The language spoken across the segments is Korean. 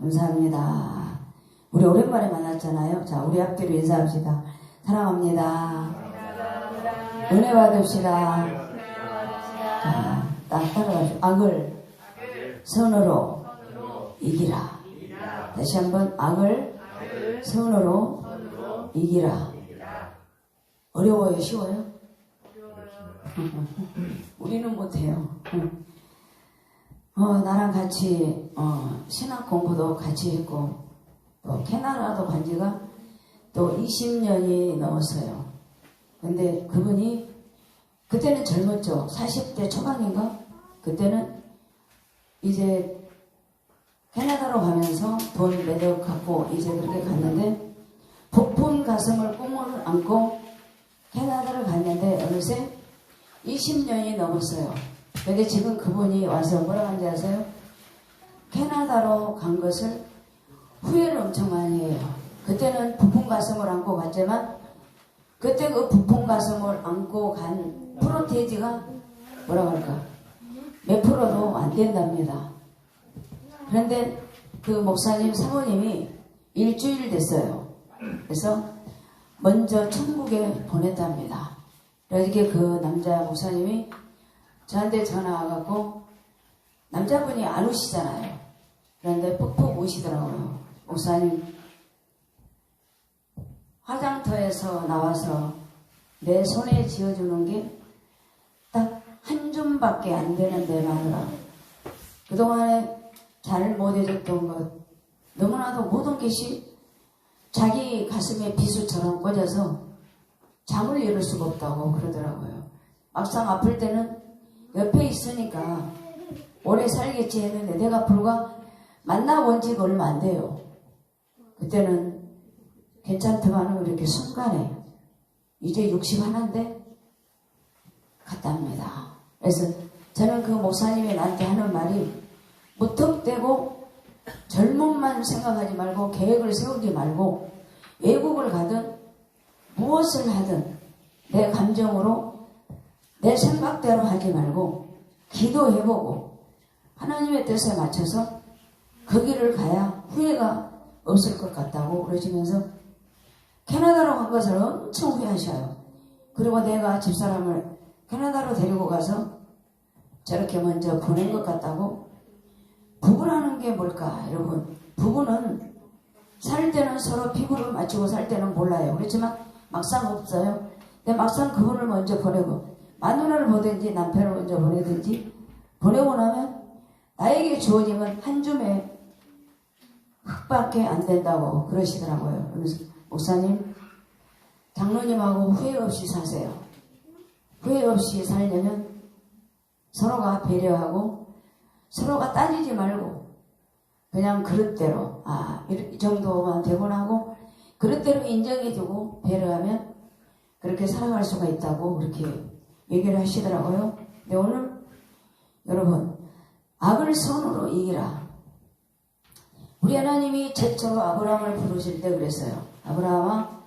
감사합니다. 우리 오랜만에 만났잖아요. 자, 우리 앞뒤로 인사합시다. 사랑합니다. 은혜 받읍시다. 자, 딱 따라가시죠. 악을 선으로 이기라. 다시 한번 악을 선으로 이기라. 어려워요? 쉬워요? 우리는 못해요. 나랑 같이 신학 공부도 같이 했고 또 캐나다도 간 지가 또 20년이 넘었어요. 근데 그분이 그때는 젊었죠. 40대 초반인가? 그때는 이제 캐나다로 가면서 돈 매덕 갖고 이제 그렇게 갔는데 부푼 가슴을 꿈을 안고 캐나다를 갔는데 어느새 20년이 넘었어요. 근데 지금 그분이 와서 뭐라고 하는지 아세요? 캐나다로 간 것을 후회를 엄청 많이 해요. 그때는 부푼 가슴을 안고 갔지만 그때 그 부푼 가슴을 안고 간 프로테이지가 뭐라고 할까? 몇 프로도 안 된답니다. 그런데 그 목사님 사모님이 일주일 됐어요. 그래서 먼저 천국에 보냈답니다. 이렇게 그 남자 목사님이 저한테 전화 와갖고 남자분이 안 우시잖아요. 그런데 푹푹 우시더라고요. 목사님 화장터에서 나와서 내 손에 쥐어주는 게 딱 한 줌밖에 안 되는 내 마누라. 그동안에 잘 못해줬던 것 너무나도 모든 것이 자기 가슴에 비수처럼 꽂아서 잠을 이룰 수가 없다고 그러더라고요. 막상 아플 때는 옆에 있으니까 오래 살겠지 했는데 내가 불과 만나본 지가 얼마 안 돼요. 그때는 괜찮더만은 이렇게 순간에 이제 61인데 갔답니다. 그래서 저는 그 목사님이 나한테 하는 말이 무턱대고 젊음만 생각하지 말고 계획을 세우지 말고 외국을 가든 무엇을 하든 내 감정으로 내 생각대로 하지 말고 기도해보고 하나님의 뜻에 맞춰서 그 길을 가야 후회가 없을 것 같다고 그러시면서 캐나다로 간 것을 엄청 후회하셔요. 그리고 내가 집사람을 캐나다로 데리고 가서 저렇게 먼저 보낸 것 같다고. 부부라는 게 뭘까 여러분? 부부는 살 때는 서로 피부를 맞추고 살 때는 몰라요. 그렇지만 막상 없어요. 근데 막상 그분을 먼저 보내고 마누라를 보든지 남편을 먼저 보내든지 보내고 나면 나에게 주어지면 한 줌의 흙밖에 안 된다고 그러시더라고요. 그래서 목사님 장로님하고 후회 없이 사세요. 후회 없이 살려면 서로가 배려하고 서로가 따지지 말고 그냥 그릇대로 이 정도만 되곤 하고 그릇대로 인정해주고 배려하면 그렇게 살아갈 수가 있다고 그렇게 얘기를 하시더라고요. 근데 오늘 여러분 악을 선으로 이기라. 우리 하나님이 최초로 아브라함을 부르실 때 그랬어요. 아브라함아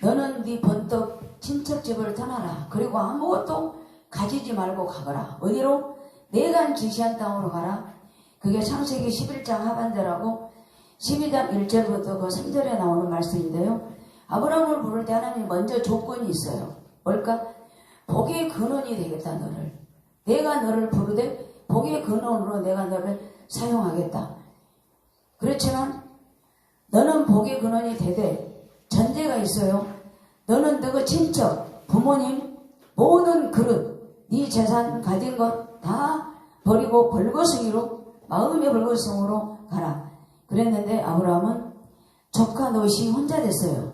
너는 네 번떡 친척집을 떠나라. 그리고 아무것도 가지지 말고 가거라. 어디로? 내가 지시한 땅으로 가라. 그게 창세기 11장 하반절하고 12장 1절부터 그 3절에 나오는 말씀인데요. 아브라함을 부를 때 하나님 먼저 조건이 있어요. 뭘까? 복의 근원이 되겠다 너를. 내가 너를 부르되 복의 근원으로 내가 너를 사용하겠다. 그렇지만 너는 복의 근원이 되되 전제가 있어요. 너는 너의 친척, 부모님, 모든 그릇, 네 재산 가진 것 다 버리고 벌거숭이로 마음의 벌거숭이로 가라. 그랬는데 아브라함은 조카 롯이 혼자 됐어요.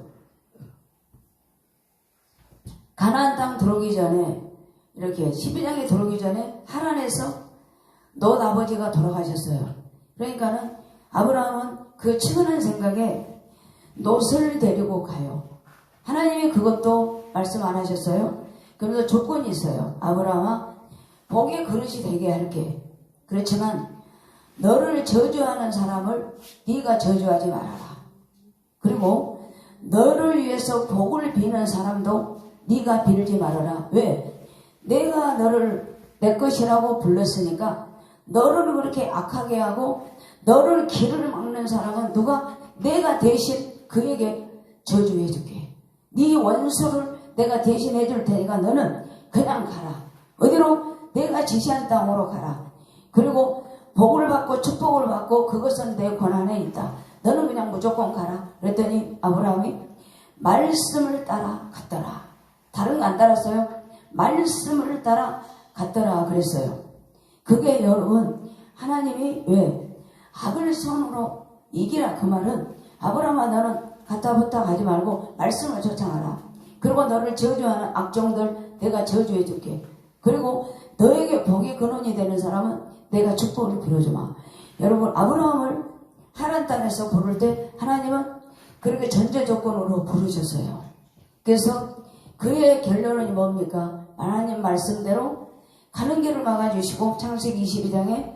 가나안 땅 들어오기 전에 이렇게 12장에 들어오기 전에 하란에서 롯 아버지가 돌아가셨어요. 그러니까는 아브라함은 그 측은한 생각에 롯을 데리고 가요. 하나님이 그것도 말씀 안 하셨어요. 그러면서 조건이 있어요. 아브라함아 복의 그릇이 되게 할게. 그렇지만 너를 저주하는 사람을 네가 저주하지 말아라. 그리고 너를 위해서 복을 비는 사람도 네가 빌지 말아라. 왜? 내가 너를 내 것이라고 불렀으니까 너를 그렇게 악하게 하고 너를 길을 막는 사람은 누가? 내가 대신 그에게 저주해 줄게. 네 원수를 내가 대신해 줄 테니까 너는 그냥 가라. 어디로? 내가 지시한 땅으로 가라. 그리고 복을 받고 축복을 받고 그것은 내 권한에 있다. 너는 그냥 무조건 가라. 그랬더니 아브라함이 말씀을 따라 갔더라. 다른 거 안 따랐어요. 말씀을 따라 갔더라 그랬어요. 그게 여러분 하나님이 왜 악을 선으로 이기라 그 말은 아브라함아 너는 갔다부터 가지 말고 말씀을 쫓아가라. 그리고 너를 저주하는 악종들 내가 저주해 줄게. 그리고 너에게 복이 근원이 되는 사람은 내가 축복을 빌어주마. 여러분 아브라함을 하란 땅에서 부를 때 하나님은 그렇게 전제 조건으로 부르셨어요. 그래서 그의 결론은 뭡니까? 하나님 말씀대로 가는 길을 막아주시고 창세기 22장에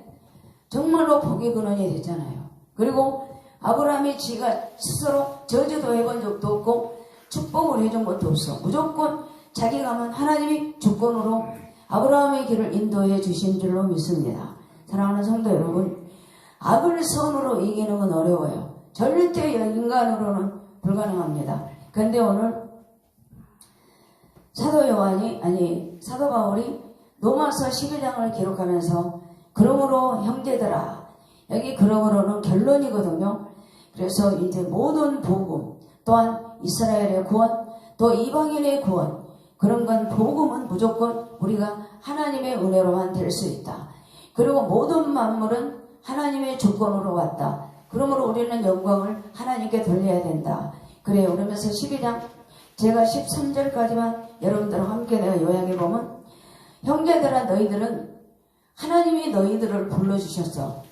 정말로 복의 근원이 됐잖아요. 그리고 아브라함이 지가 스스로 저주도 해본 적도 없고 축복을 해준 것도 없어. 무조건 자기가 하면 하나님이 주권으로 아브라함의 길을 인도해 주신 줄로 믿습니다. 사랑하는 성도 여러분, 악을 선으로 이기는 건 어려워요. 절대 인간으로는 불가능합니다. 그런데 오늘 사도 바울이 로마서 12장을 기록하면서 그러므로 형제들아, 여기 그러므로는 결론이거든요. 그래서 이제 모든 복음, 또한 이스라엘의 구원, 또 이방인의 구원, 그런 건 복음은 무조건 우리가 하나님의 은혜로만 될 수 있다. 그리고 모든 만물은 하나님의 주권으로 왔다. 그러므로 우리는 영광을 하나님께 돌려야 된다. 그래요. 그러면서 12장 제가 13절까지만 여러분들과 함께 내가 요약해보면 형제들아 너희들은 하나님이 너희들을 불러주셨어.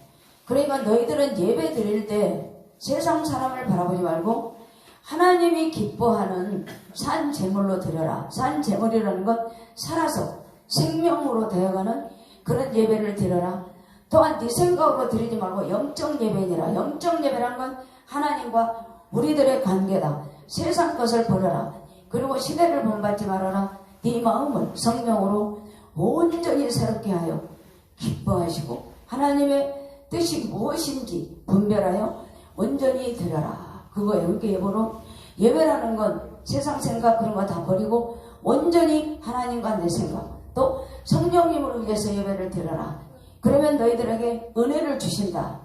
그러니까 너희들은 예배 드릴 때 세상 사람을 바라보지 말고 하나님이 기뻐하는 산 제물로 드려라. 산 제물이라는 건 살아서 생명으로 되어가는 그런 예배를 드려라. 또한 네 생각으로 드리지 말고 영적 예배니라. 영적 예배라는 건 하나님과 우리들의 관계다. 세상 것을 버려라. 그리고 시대를 본받지 말아라. 네 마음을 성령으로 온전히 새롭게 하여 기뻐하시고 하나님의 뜻이 무엇인지 분별하여 온전히 드려라. 그거예요. 그렇게 예배라는 건 세상 생각 그런 거 다 버리고 온전히 하나님과 내 생각 또 성령님을 위해서 예배를 드려라. 그러면 너희들에게 은혜를 주신다.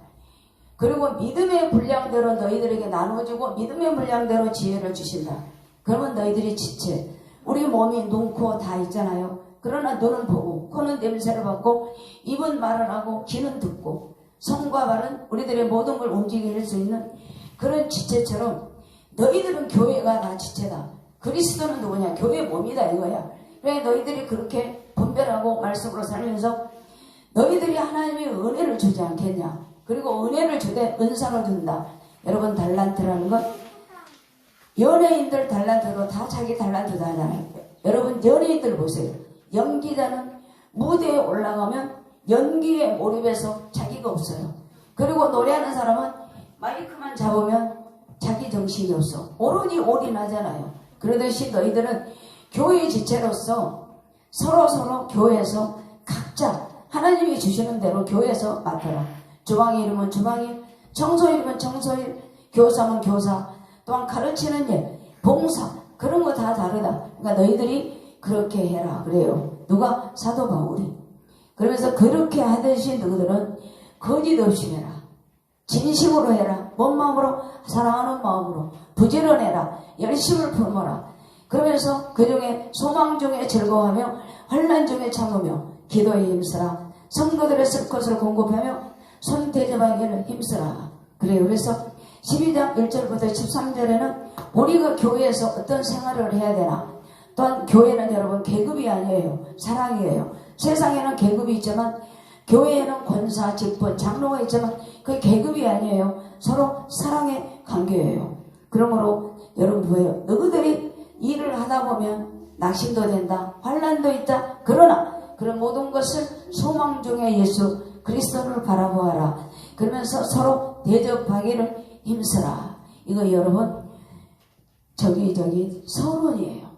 그리고 믿음의 분량대로 너희들에게 나눠주고 믿음의 분량대로 지혜를 주신다. 그러면 너희들이 지체. 우리 몸이 눈, 코 다 있잖아요. 그러나 눈은 보고 코는 냄새를 맡고 입은 말을 하고 귀는 듣고 손과 발은 우리들의 모든 걸 움직일 수 있는 그런 지체처럼 너희들은 교회가 다 지체다. 그리스도는 누구냐? 교회 몸이다 이거야. 왜 너희들이 그렇게 분별하고 말씀으로 살면서 너희들이 하나님의 은혜를 주지 않겠냐? 그리고 은혜를 주되 은사를 준다. 여러분 달란트라는 건 연예인들 달란트로 다 자기 달란트 다 하잖아요. 여러분 연예인들 보세요. 연기자는 무대에 올라가면 연기에 몰입해서 자기가 없어요. 그리고 노래하는 사람은 마이크만 잡으면 자기 정신이 없어. 오로지 올인하잖아요. 그러듯이 너희들은 교회 지체로서 서로 교회에서 각자 하나님이 주시는 대로 교회에서 맡아라. 주방의 이름은 주방일, 청소의 이름은 청소일, 교사면 교사, 또한 가르치는 일, 봉사 그런 거 다 다르다. 그러니까 너희들이 그렇게 해라 그래요. 누가? 사도 바울이. 그러면서 그렇게 하듯이 너희들은 거짓 없이 해라. 진심으로 해라. 뭔 마음으로? 사랑하는 마음으로. 부지런해라. 열심을 품어라. 그러면서 그 중에 소망 중에 즐거워하며 환난 중에 참으며 기도에 힘쓰라. 성도들의 쓸 것을 공급하며 손대접하기를 힘쓰라. 그래요. 그래서 12장 1절부터 13절에는 우리가 교회에서 어떤 생활을 해야 되나. 또한 교회는 여러분 계급이 아니에요. 사랑이에요. 세상에는 계급이 있지만 교회에는 권사, 직분, 장로가 있지만 그 계급이 아니에요. 서로 사랑의 관계예요. 그러므로 여러분 보여요. 너희들이 일을 하다 보면 낙심도 된다. 환난도 있다. 그러나 그런 모든 것을 소망 중에 예수 그리스도를 바라보아라. 그러면서 서로 대접하기를 힘쓰라. 이거 여러분 서론이에요.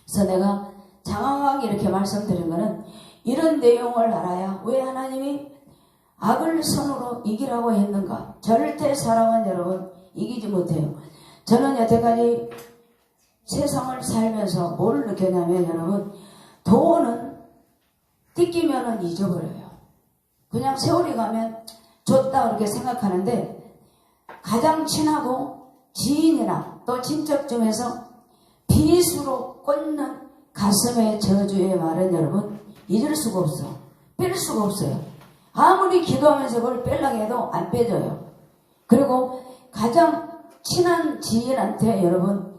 그래서 내가 장황하게 이렇게 말씀드린 거는 이런 내용을 알아야 왜 하나님이 악을 선으로 이기라고 했는가? 절대 사람은 여러분 이기지 못해요. 저는 여태까지 세상을 살면서 뭘 느꼈냐면 여러분, 돈은 띠끼면은 잊어버려요. 그냥 세월이 가면 줬다 그렇게 생각하는데, 가장 친하고 지인이나 또 친척 중에서 비수로 꽂는 가슴의 저주의 말은 여러분 잊을 수가 없어. 뺄 수가 없어요. 아무리 기도하면서 그걸 빼려고 해도 안 빼져요. 그리고 가장 친한 지인한테 여러분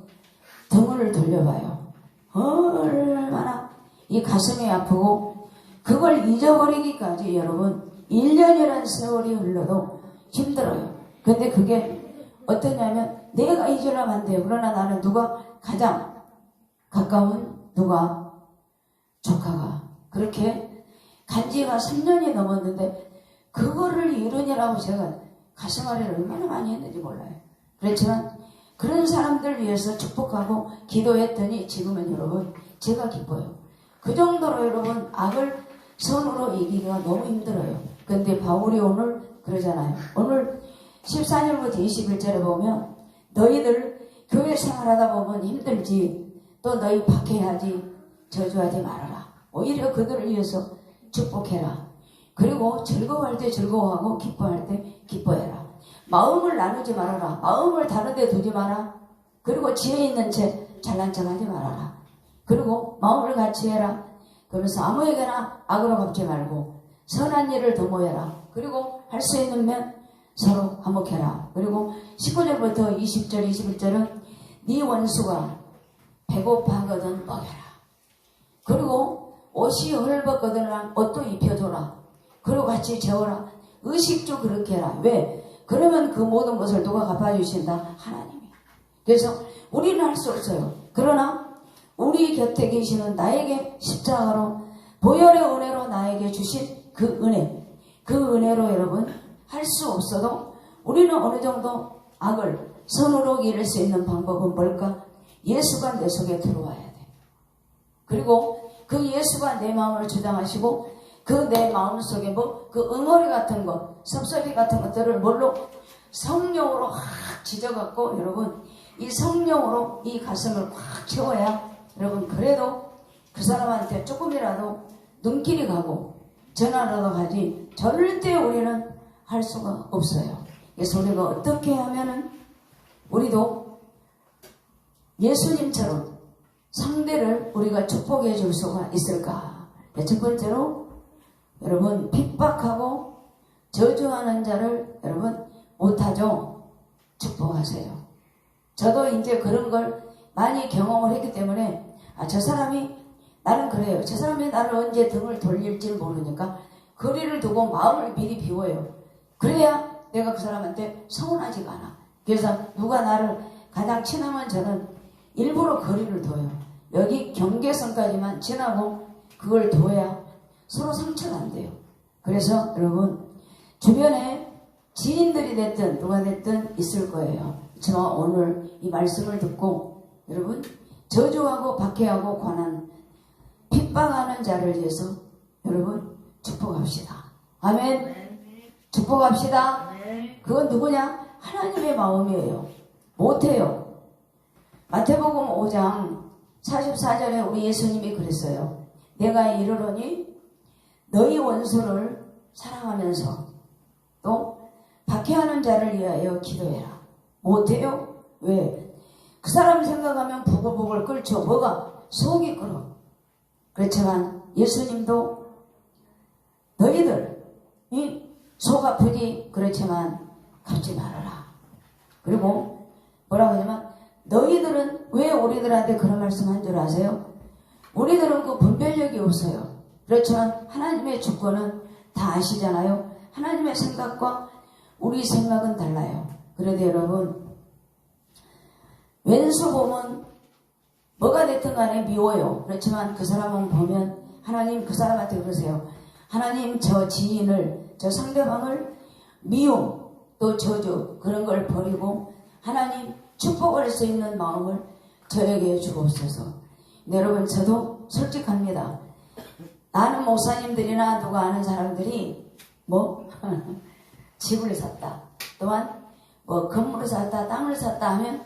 등을 돌려봐요. 얼마나 이 가슴이 아프고, 그걸 잊어버리기까지 여러분 1년이라는 세월이 흘러도 힘들어요. 근데 그게 어떠냐면 내가 잊으려면 안 돼요. 그러나 나는 누가 가장 가까운 누가 조카가 그렇게 간지가 3년이 넘었는데 그거를 이루느라고 제가 가슴앓이를 얼마나 많이 했는지 몰라요. 그렇지만 그런 사람들 위해서 축복하고 기도했더니 지금은 여러분 제가 기뻐요. 그 정도로 여러분 악을 선으로 이기기가 너무 힘들어요. 근데 바울이 오늘 그러잖아요. 오늘 14절부터 21절에 보면 너희들 교회 생활하다 보면 힘들지, 또 너희 박해하지 저주하지 말아라. 오히려 그들을 위해서 축복해라. 그리고 즐거워할 때 즐거워하고 기뻐할 때 기뻐해라. 마음을 나누지 말아라. 마음을 다른 데 두지 마라. 그리고 지혜 있는 채 잘난 척하지 말아라. 그리고 마음을 같이 해라. 그러면서 아무에게나 악으로 갚지 말고 선한 일을 도모해라. 그리고 할 수 있는 면 서로 화목해라. 그리고 19절부터 20절 21절은 네 원수가 배고파하거든 먹여라. 그리고 옷이 헐벗거든 옷도 입혀줘라. 그리고 같이 재워라. 의식도 그렇게 해라. 왜? 그러면 그 모든 것을 누가 갚아주신다? 하나님이. 그래서 우리는 할 수 없어요. 그러나 우리 곁에 계시는 나에게 십자가로 보혈의 은혜로 나에게 주신 그 은혜, 그 은혜로 여러분 할 수 없어도 우리는 어느 정도 악을 선으로 이길 수 있는 방법은 뭘까? 예수가 내 속에 들어와야 돼. 그리고 그 예수가 내 마음을 주장하시고 그 내 마음 속에 그 응어리 같은 것, 섭섭이 같은 것들을 뭘로? 성령으로 확 지져갖고 여러분 이 성령으로 이 가슴을 확 채워야 여러분 그래도 그 사람한테 조금이라도 눈길이 가고 전화라도 가지 절대 우리는 할 수가 없어요. 그래서 우리가 어떻게 하면은 우리도 예수님처럼 상대를 우리가 축복해 줄 수가 있을까? 첫 번째로 여러분 핍박하고 저주하는 자를 여러분 못하죠? 축복하세요. 저도 이제 그런 걸 많이 경험을 했기 때문에 저 사람이 나는 그래요. 저 사람이 나를 언제 등을 돌릴지 모르니까 거리를 두고 마음을 미리 비워요. 그래야 내가 그 사람한테 서운하지가 않아. 그래서 누가 나를 가장 친하면 저는 일부러 거리를 둬요. 여기 경계선까지만 지나고 그걸 둬야 서로 상처가 안 돼요. 그래서 여러분 주변에 지인들이 됐든 누가 됐든 있을 거예요. 저와 오늘 이 말씀을 듣고 여러분 저주하고 박해하고 관한 핍박하는 자를 위해서 여러분 축복합시다. 아멘. 축복합시다. 그건 누구냐? 하나님의 마음이에요. 못해요. 마태복음 5장 44절에 우리 예수님이 그랬어요. 내가 이르노니 너희 원수를 사랑하면서 또 박해하는 자를 위하여 기도해라. 못해요? 왜? 그 사람 생각하면 부글부글 끓죠. 뭐가? 속이 끓어. 그렇지만 예수님도 너희들이 속 아프지 그렇지만 갚지 말아라. 그리고 뭐라고 하냐면 너희들은 왜 우리들한테 그런 말씀한 줄 아세요? 우리들은 그 분별력이 없어요. 그렇지만 하나님의 주권은 다 아시잖아요. 하나님의 생각과 우리 생각은 달라요. 그런데 여러분 왼수 보면 뭐가 됐든 간에 미워요. 그렇지만 그 사람은 보면 하나님 그 사람한테 그러세요. 하나님 저 지인을 저 상대방을 미움 또 저주 그런 걸 버리고 하나님 축복할 수 있는 마음을 저에게 주옵소서. 네, 여러분 저도 솔직합니다. 나는 목사님들이나 누가 아는 사람들이 뭐 집을 샀다, 또한 뭐 건물을 샀다, 땅을 샀다 하면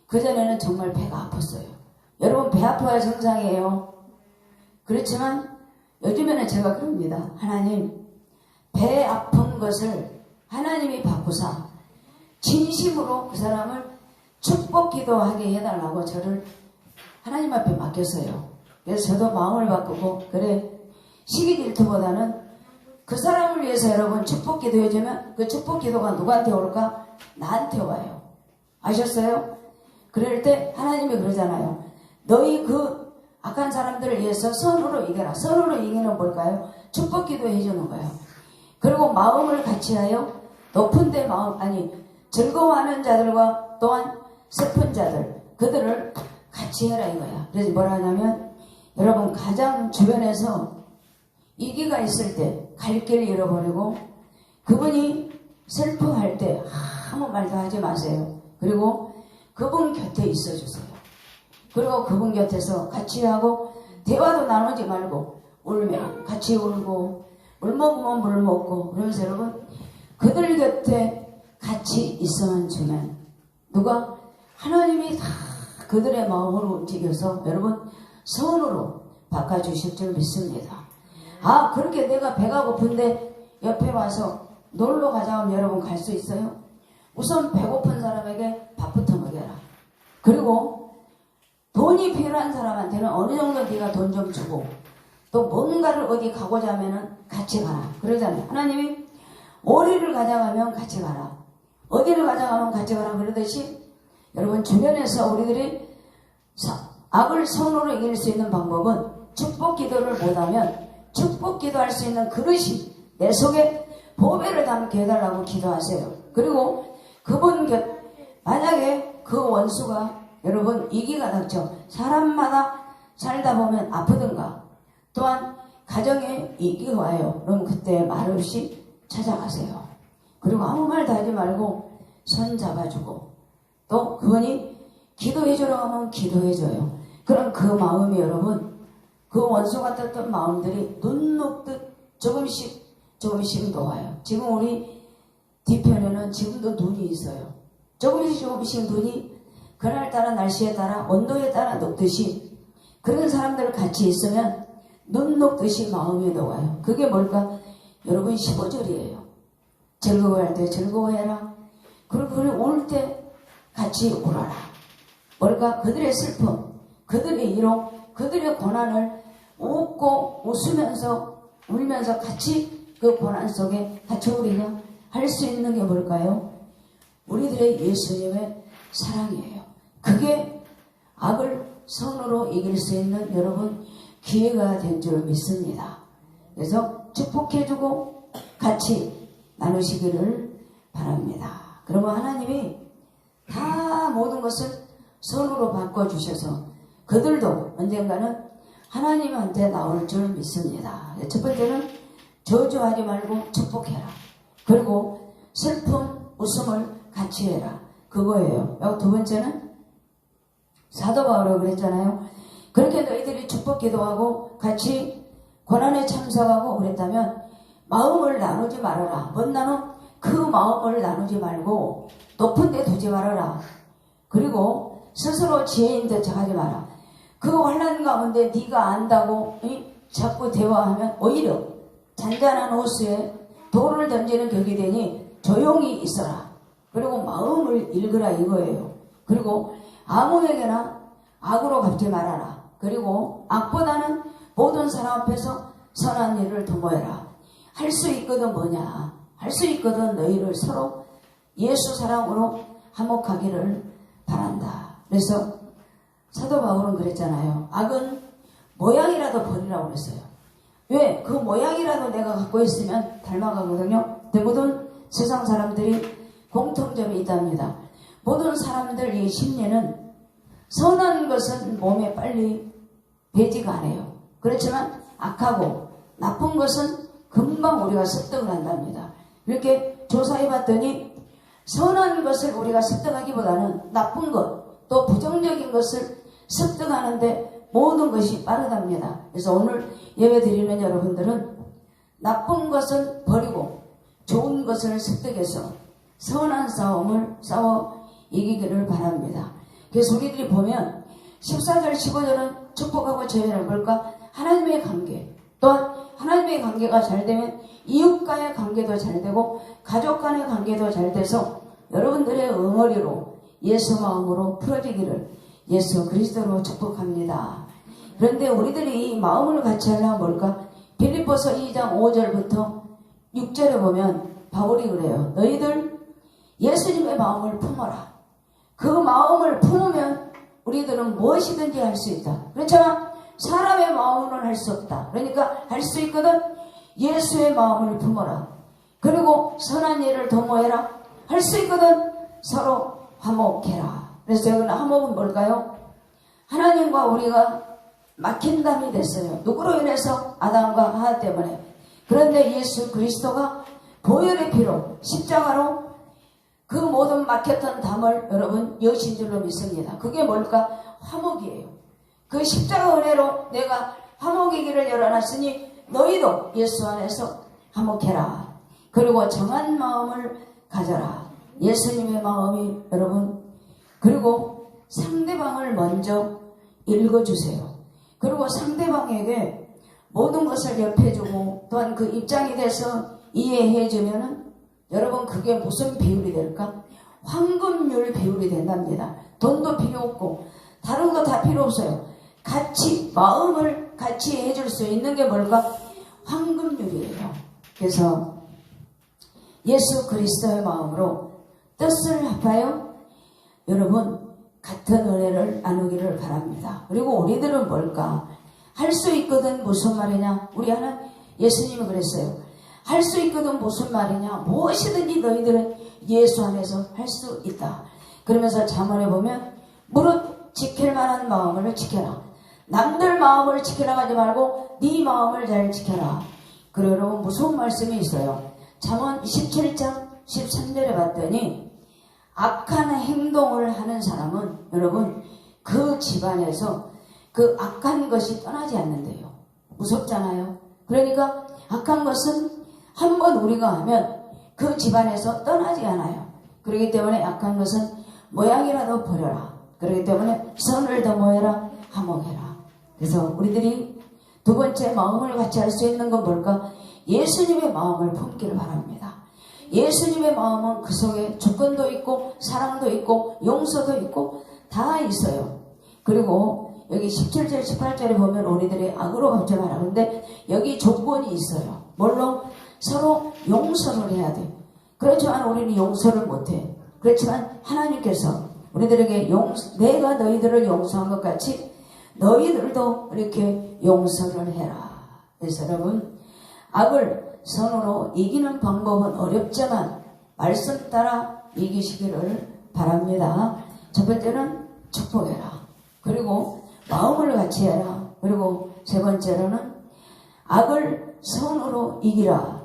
그전에는 정말 배가 아팠어요. 여러분, 배 아파야 정상이에요. 그렇지만 요즘에는 제가 그럽니다. 하나님, 배 아픈 것을 하나님이 바꾸사 진심으로 그 사람을 축복 기도하게 해달라고 저를 하나님 앞에 맡겼어요. 그래서 저도 마음을 바꾸고, 그래, 시기 질투보다는 그 사람을 위해서 여러분 축복 기도해주면 그 축복 기도가 누구한테 올까? 나한테 와요. 아셨어요? 그럴 때 하나님이 그러잖아요. 너희 그 악한 사람들을 위해서 선으로 이겨라. 선으로 이기는 뭘까요? 축복 기도해 주는 거예요. 그리고 마음을 같이하여 높은 데 마음, 아니 즐거워하는 자들과 또한 슬픈 자들, 그들을 같이 해라 이거야. 그래서 뭐라 하냐면, 여러분 가장 주변에서 이기가 있을 때 갈 길 잃어버리고 그분이 슬퍼할 때 아무 말도 하지 마세요. 그리고 그분 곁에 있어 주세요. 그리고 그분 곁에서 같이 하고 대화도 나누지 말고, 울면 같이 울고 물 먹으면 물 먹고, 그러면서 여러분 그들 곁에 같이 있어만 주면 누가? 하나님이 다 그들의 마음을 움직여서 여러분 선으로 바꿔주실 줄 믿습니다. 아, 그렇게 내가 배가 고픈데 옆에 와서 놀러 가자 하면 여러분 갈 수 있어요? 우선 배고픈 사람에게 밥부터 먹여라. 그리고 돈이 필요한 사람한테는 어느 정도 네가 돈 좀 주고, 또 뭔가를 어디 가고자 하면은 같이 가라. 그러잖아요. 하나님이 오리를 가져가면 같이 가라. 어디를 가져가면 같이 가라. 그러듯이 여러분 주변에서 우리들이 악을 선으로 이길 수 있는 방법은 축복 기도를 못하면 축복 기도할 수 있는 그릇이 내 속에 보배를 담게 해달라고 기도하세요. 그리고 그분 곁, 만약에 그 원수가 여러분 이기가 닥쳐 사람마다 살다 보면 아프든가, 또한 가정에 이기가 와요. 그럼 그때 말없이 찾아가세요. 그리고 아무 말도 하지 말고 손 잡아주고, 또 그분이 기도해주라고 하면 기도해줘요. 그럼 그 마음이 여러분, 그 원수 같았던 마음들이 눈 녹듯 조금씩 녹아요. 지금 우리 뒤편에는 지금도 눈이 있어요. 조금씩 눈이 그날따라 날씨에 따라 온도에 따라 녹듯이, 그런 사람들 같이 있으면 눈 녹듯이 마음이 녹아요. 그게 뭘까? 여러분 15절이에요. 즐거워할 때 즐거워해라. 그리고 울 때 같이 울어라. 뭘까? 그들의 슬픔, 그들의 이로, 그들의 고난을 웃고 웃으면서 울면서 같이 그 고난 속에 같이 우리가 할 수 있는 게 뭘까요? 우리들의 예수님의 사랑이에요. 그게 악을 선으로 이길 수 있는 여러분 기회가 된 줄 믿습니다. 그래서 축복해주고 같이 나누시기를 바랍니다. 그러면 하나님이 다 모든 것을 선으로 바꿔주셔서 그들도 언젠가는 하나님한테 나올 줄 믿습니다. 첫 번째는 저주하지 말고 축복해라. 그리고 슬픔, 웃음을 같이 해라. 그거예요. 두 번째는 사도 바울이 그랬잖아요. 그렇게 너희들이 축복 기도하고 같이 고난에 참석하고 그랬다면 마음을 나누지 말아라. 뭔 나누? 그 마음을 나누지 말고 높은 데 두지 말아라. 그리고 스스로 지혜인 듯 하지 마라. 그 환난 가운데 네가 안다고 자꾸 대화하면 오히려 잔잔한 호수에 돌을 던지는 격이 되니 조용히 있어라. 그리고 마음을 읽으라 이거예요. 그리고 아무에게나 악으로 갚지 말아라. 그리고 악보다는 모든 사람 앞에서 선한 일을 도모해라. 할 수 있거든 뭐냐? 할 수 있거든 너희를 서로 예수 사랑으로 화목하기를 바란다. 그래서 사도 바울은 그랬잖아요. 악은 모양이라도 버리라고 그랬어요. 왜? 그 모양이라도 내가 갖고 있으면 닮아가거든요. 근데 모든 세상 사람들이 공통점이 있답니다. 모든 사람들의 심리는 선한 것은 몸에 빨리 배지가 않아요. 그렇지만 악하고 나쁜 것은 금방 우리가 습득을 한답니다. 이렇게 조사해 봤더니 선한 것을 우리가 습득하기보다는 나쁜 것, 또 부정적인 것을 습득하는데 모든 것이 빠르답니다. 그래서 오늘 예배 드리는 여러분들은 나쁜 것을 버리고 좋은 것을 습득해서 선한 싸움을 싸워 이기기를 바랍니다. 그래서 우리들이 보면 14절 15절은 축복하고 제외를 볼까? 하나님의 관계, 또한 하나님의 관계가 잘 되면 이웃과의 관계도 잘 되고 가족 간의 관계도 잘 돼서 여러분들의 응어리로 예수 마음으로 풀어지기를 예수 그리스도로 축복합니다. 그런데 우리들이 이 마음을 같이 하려면 뭘까? 빌립보서 2장 5절부터 6절에 보면 바울이 그래요. 너희들 예수님의 마음을 품어라. 그 마음을 품으면 우리들은 무엇이든지 할 수 있다. 그렇잖아. 사람의 마음으로는 할 수 없다. 그러니까 할 수 있거든. 예수의 마음을 품어라. 그리고 선한 일을 도모해라. 할 수 있거든. 서로 화목해라. 그래서 여기는 화목은 뭘까요? 하나님과 우리가 막힌 담이 됐어요. 누구로 인해서? 아담과 하와 때문에. 그런데 예수 그리스도가 보혈의 피로 십자가로 그 모든 막혔던 담을 여러분 여신 줄로 믿습니다. 그게 뭘까? 화목이에요. 그 십자가 은혜로 내가 화목의 길을 열어놨으니 너희도 예수 안에서 화목해라. 그리고 정한 마음을 가져라. 예수님의 마음이 여러분. 그리고 상대방을 먼저 읽어주세요. 그리고 상대방에게 모든 것을 옆에주고 또한 그 입장이 돼서 이해해주면은 여러분 그게 무슨 비율이 될까? 황금률 비율이 된답니다. 돈도 필요 없고 다른 거 다 필요 없어요. 같이 마음을 같이 해줄 수 있는 게 뭘까? 황금률이에요. 그래서 예수 그리스도의 마음으로 뜻을 합하여 여러분 같은 은혜를 나누기를 바랍니다. 그리고 우리들은 뭘까? 할 수 있거든. 무슨 말이냐? 우리 하나 예수님이 그랬어요. 할 수 있거든. 무슨 말이냐? 무엇이든지 너희들은 예수 안에서 할 수 있다. 그러면서 잠언에 보면 무릇 지킬 만한 마음을 지켜라. 남들 마음을 지키라 하지 말고 네 마음을 잘 지켜라. 그리고 여러분 무서운 말씀이 있어요. 잠언 17장 13절에 봤더니 악한 행동을 하는 사람은 여러분 그 집안에서 그 악한 것이 떠나지 않는데요. 무섭잖아요. 그러니까 악한 것은 한번 우리가 하면 그 집안에서 떠나지 않아요. 그렇기 때문에 악한 것은 모양이라도 버려라. 그렇기 때문에 선을 더모해라. 화목해라. 그래서 우리들이 두 번째 마음을 같이 할 수 있는 건 뭘까? 예수님의 마음을 품기를 바랍니다. 예수님의 마음은 그 속에 조건도 있고 사랑도 있고 용서도 있고 다 있어요. 그리고 여기 17절 18절에 보면 우리들이 악으로 갚지 마라. 근데 여기 조건이 있어요. 물론 서로 용서를 해야 돼. 그렇지만 우리는 용서를 못해. 그렇지만 하나님께서 우리들에게 내가 너희들을 용서한 것 같이 너희들도 이렇게 용서를 해라. 그래서 여러분 악을 선으로 이기는 방법은 어렵지만 말씀 따라 이기시기를 바랍니다. 첫 번째는 축복해라. 그리고 마음을 같이 해라. 그리고 세 번째로는 악을 선으로 이기라.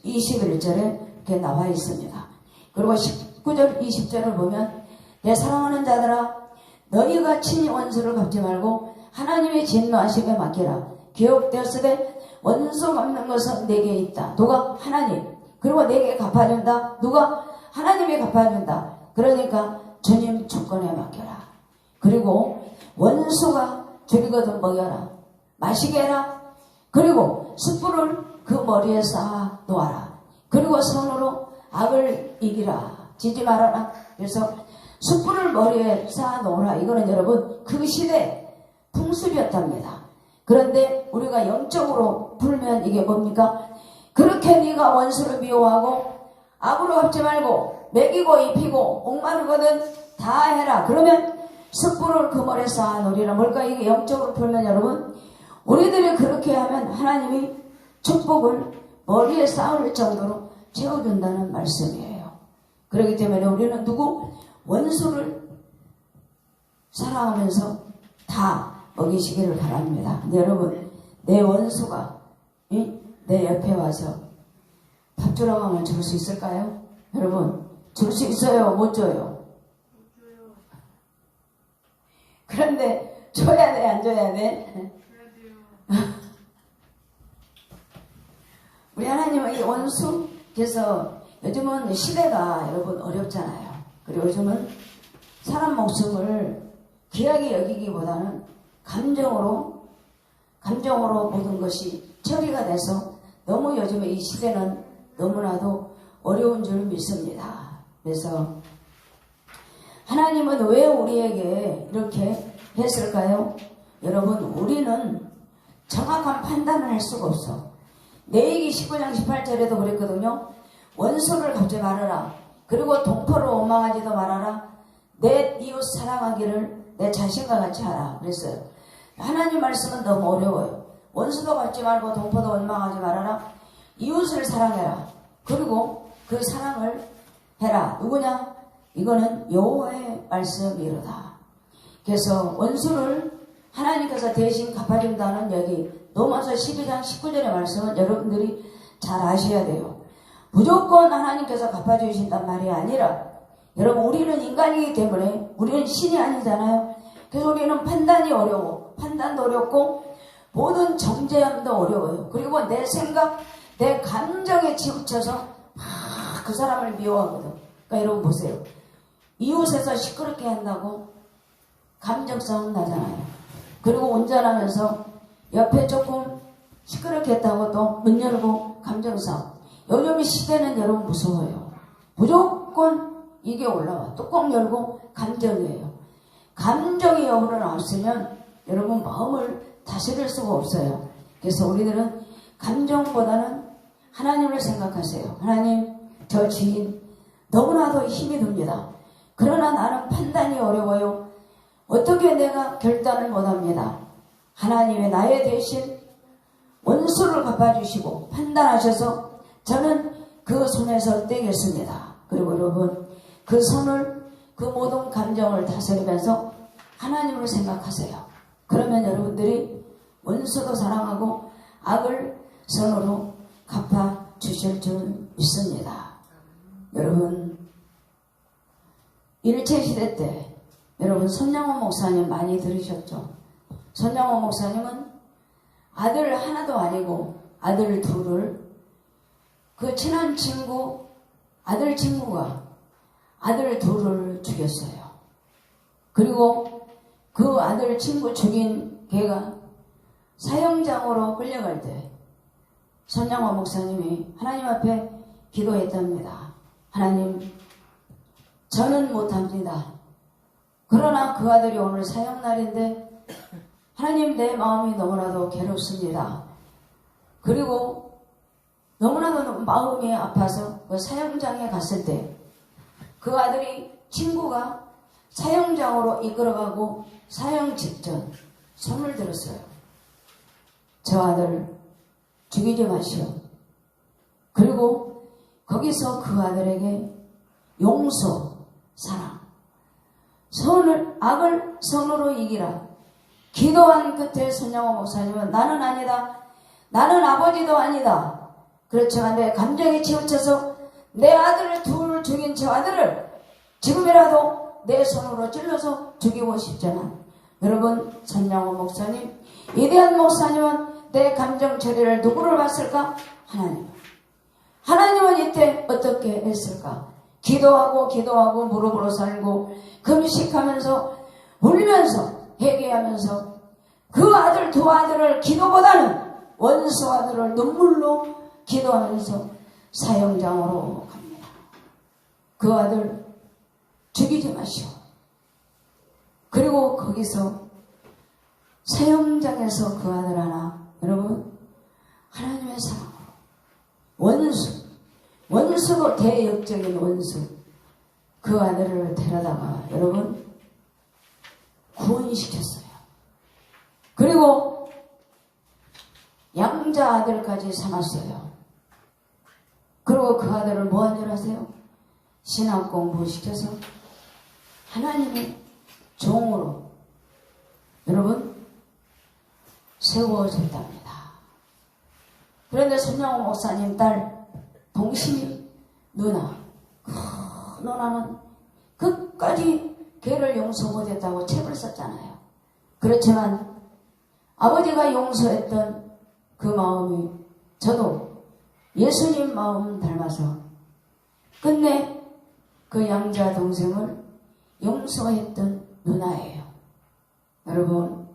21절에 이렇게 나와 있습니다. 그리고 19절 20절을 보면 내 사랑하는 자들아 너희가 친히 원수를 갚지 말고 하나님의 진노하심에 맡기라. 기억되었으되 원수 갚는 것은 내게 있다. 누가? 하나님. 그리고 내게 갚아준다. 누가? 하나님이 갚아준다. 그러니까 주님 주권에 맡겨라. 그리고 원수가 줄이거든 먹여라. 마시게 해라. 그리고 숯불을 그 머리에 쌓아 놓아라. 그리고 손으로 악을 이기라. 지지 말아라. 그래서 숯불을 머리에 쌓아 놓으라. 이거는 여러분 그 시대 풍습이었답니다. 그런데 우리가 영적으로 풀면 이게 뭡니까? 그렇게 네가 원수를 미워하고 악으로 갚지 말고 먹이고 입히고 목마르거든 다 해라. 그러면 숯불을 그 머리에 쌓아 놓으리라. 뭘까? 이게 영적으로 풀면 여러분 우리들이 그렇게 하면 하나님이 축복을 머리에 쌓을 정도로 채워준다는 말씀이에요. 그렇기 때문에 우리는 누구? 원수를 사랑하면서 다 먹이시기를 바랍니다. 근데 여러분 내 원수가 내 옆에 와서 밥 주라고 하면 줄 수 있을까요? 여러분 줄 수 있어요? 못 줘요? 그런데 줘야 돼, 안 줘야 돼? 우리 하나님은 이 원수께서 요즘은 시대가 여러분 어렵잖아요. 그리고 요즘은 사람 목숨을 귀하게 여기기보다는 감정으로 모든 것이 처리가 돼서 너무 요즘에 이 시대는 너무나도 어려운 줄 믿습니다. 그래서 하나님은 왜 우리에게 이렇게 했을까요? 여러분, 우리는 정확한 판단을 할 수가 없어. 레위기 19장 18절에도 그랬거든요. 원수를 갚지 말아라. 그리고 동포를 원망하지도 말아라. 내 이웃 사랑하기를 내 자신과 같이 하라. 그랬어요. 하나님 말씀은 너무 어려워요. 원수도 갚지 말고 동포도 원망하지 말아라. 이웃을 사랑해라. 그리고 그 사랑을 해라. 누구냐? 이거는 여호와의 말씀이로다. 그래서 원수를 하나님께서 대신 갚아준다는 여기 로마서 12장 19절의 말씀은 여러분들이 잘 아셔야 돼요. 무조건 하나님께서 갚아주신단 말이 아니라 여러분, 우리는 인간이기 때문에 우리는 신이 아니잖아요. 그래서 우리는 판단이 어려워. 판단도 어렵고 모든 정죄함도 어려워요. 그리고 내 생각, 내 감정에 치우쳐서 그 사람을 미워하거든. 그러니까 여러분 보세요. 이웃에서 시끄럽게 한다고 감정싸움 나잖아요. 그리고 운전하면서 옆에 조금 시끄럽게 했다고 또 문 열고 감정싸움. 요즘 시대는 여러분 무서워요. 무조건 이게 올라와. 뚜껑 열고 감정이에요. 감정이 여러분 없으면 여러분 마음을 다스릴 수가 없어요. 그래서 우리들은 감정보다는 하나님을 생각하세요. 하나님, 저 주인 너무나도 힘이 듭니다. 그러나 나는 판단이 어려워요. 어떻게 내가 결단을 못합니다. 하나님의 나의 대신 원수를 갚아주시고 판단하셔서 저는 그 손에서 떼겠습니다. 그리고 여러분, 그 손을, 그 모든 감정을 다스리면서 하나님을 생각하세요. 그러면 여러분들이 원수도 사랑하고 악을 선으로 갚아주실 줄 믿습니다. 여러분, 일제시대 때 여러분 손양원 목사님 많이 들으셨죠? 손양원 목사님은 아들 하나도 아니고 아들 둘을 그 친한 친구, 아들 친구가 아들 둘을 죽였어요. 그리고 그 아들 친구 죽인 걔가 사형장으로 끌려갈 때 손양원 목사님이 하나님 앞에 기도했답니다. 하나님, 저는 못합니다. 그러나 그 아들이 오늘 사형날인데 하나님, 내 마음이 너무나도 괴롭습니다. 그리고 너무나도 마음이 아파서 그 사형장에 갔을 때 그 아들이 친구가 사형장으로 이끌어가고 사형 직전 손을 들었어요. 저 아들 죽이지 마시오. 그리고 거기서 그 아들에게 용서, 사랑, 선을, 악을 선으로 이기라. 기도한 끝에 손양호 목사님은 나는 아니다. 나는 아버지도 아니다. 그렇지만 내 감정에 치우쳐서 내 아들을 둘 죽인 저 아들을 지금이라도 내 손으로 찔러서 죽이고 싶잖아. 여러분, 손양호 목사님, 위대한 목사님은 내 감정 처리를 누구를 봤을까? 하나님. 하나님은 이때 어떻게 했을까? 기도하고 무릎으로 살고 금식하면서 울면서 회개하면서 그 아들 두 아들을 기도보다는 원수 아들을 눈물로 기도하면서 사형장으로 갑니다. 그 아들 죽이지 마시오. 그리고 거기서 사형장에서 그 아들 하나, 여러분, 하나님의 사랑으로 원수로 대역적인 원수, 그 아들을 데려다가 여러분 구원시켰어요. 그리고 양자 아들까지 삼았어요. 그리고 그 아들을 뭐 한 줄 아세요? 신학 공부시켜서 하나님의 종으로 여러분 세워졌답니다. 그런데 손양호 목사님 딸 동심이 누나는 끝까지 걔를 용서 못했다고 책을 썼잖아요. 그렇지만 아버지가 용서했던 그 마음이 저도 예수님 마음 닮아서 끝내 그 양자 동생을 용서했던 누나예요. 여러분,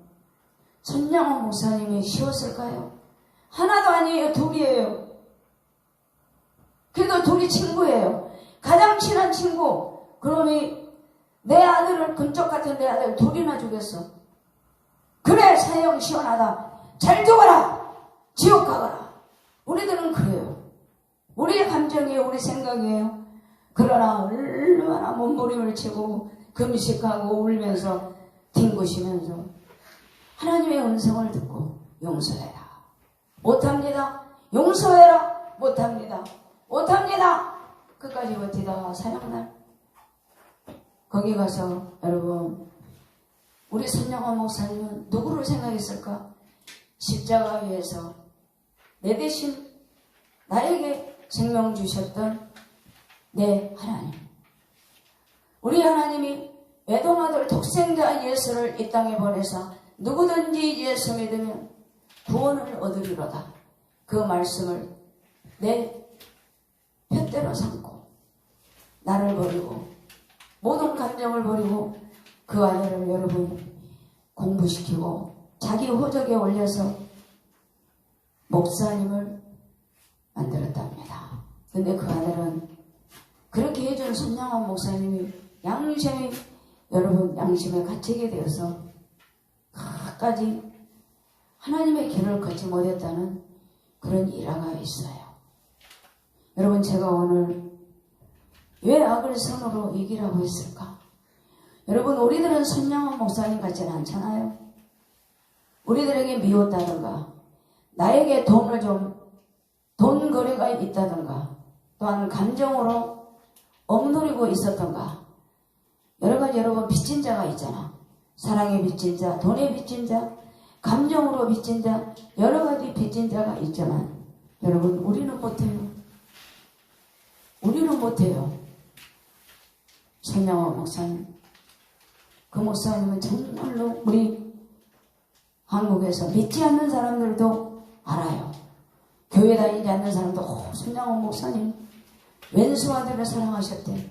손양호 목사님이 쉬웠을까요? 하나도 아니에요. 둘이에요. 그래도 둘이 친구예요. 가장 친한 친구. 그러니 내 아들을, 근쪽 같은 내 아들 둘이나 죽였어. 그래, 사형 시원하다. 잘 죽어라. 지옥 가거라. 우리들은 그래요. 우리의 감정이에요. 우리 생각이에요. 그러나 얼마나 몸부림을 치고 금식하고 울면서 뒹구시면서 하나님의 음성을 듣고 용서해라. 못합니다. 용서해라. 못합니다. 못합니다. 끝까지 버티다가 사형날 거기 가서 여러분, 우리 손영화 목사님은 누구를 생각했을까? 십자가 위에서 내 대신 나에게 생명 주셨던 내 하나님. 우리 하나님이 외동아들 독생자 예수를 이 땅에 보내서 누구든지 예수 믿으면 구원을 얻으리로다. 그 말씀을 내 편대로 삼고 나를 버리고 모든 감정을 버리고 그 아들을 여러분 공부시키고 자기 호적에 올려서 목사님을 만들었답니다. 근데 그 아들은 그렇게 해준 손양원 목사님이 양심이 여러분 양심에 갇히게 되어서 끝까지 하나님의 길을 걷지 못했다는 그런 일화가 있어요. 여러분, 제가 오늘 왜 악을 선으로 이기라고 했을까? 여러분, 우리들은 손양원 목사님 같지는 않잖아요. 우리들에게 미웠다든가 나에게 돈 거래가 있다든가 또한 감정으로 억누르고 있었던가 여러 가지 여러분 빚진 자가 있잖아. 사랑에 빚진 자, 돈에 빚진 자, 감정으로 빚진 자, 여러 가지 빚진 자가 있지만 여러분, 우리는 못해요. 우리는 못해요. 손양원 목사님, 그 목사님은 정말로 우리 한국에서 믿지 않는 사람들도 알아요. 교회 다니지 않는 사람도 손양원 목사님 왼수 아들을 사랑하셨대.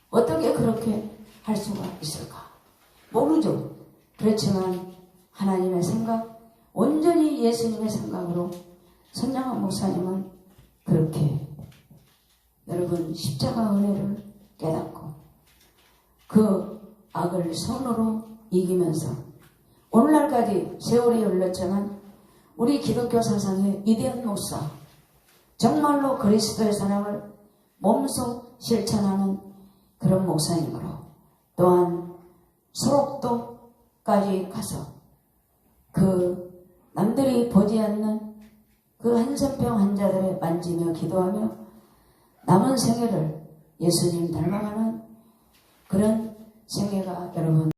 어떻게 그렇게 할 수가 있을까? 모르죠. 그렇지만 하나님의 생각, 온전히 예수님의 생각으로 손양원 목사님은 그렇게 여러분 십자가 은혜를 깨닫고 그 악을 선으로 이기면서 오늘날까지 세월이 흘렀지만 우리 기독교 사상의 위대한 목사, 정말로 그리스도의 사랑을 몸소 실천하는 그런 목사님으로 또한 소록도까지 가서 그 남들이 보지 않는 그 한센병 환자들을 만지며 기도하며 남은 생애를 예수님 닮아가는 그런 생애가 여러분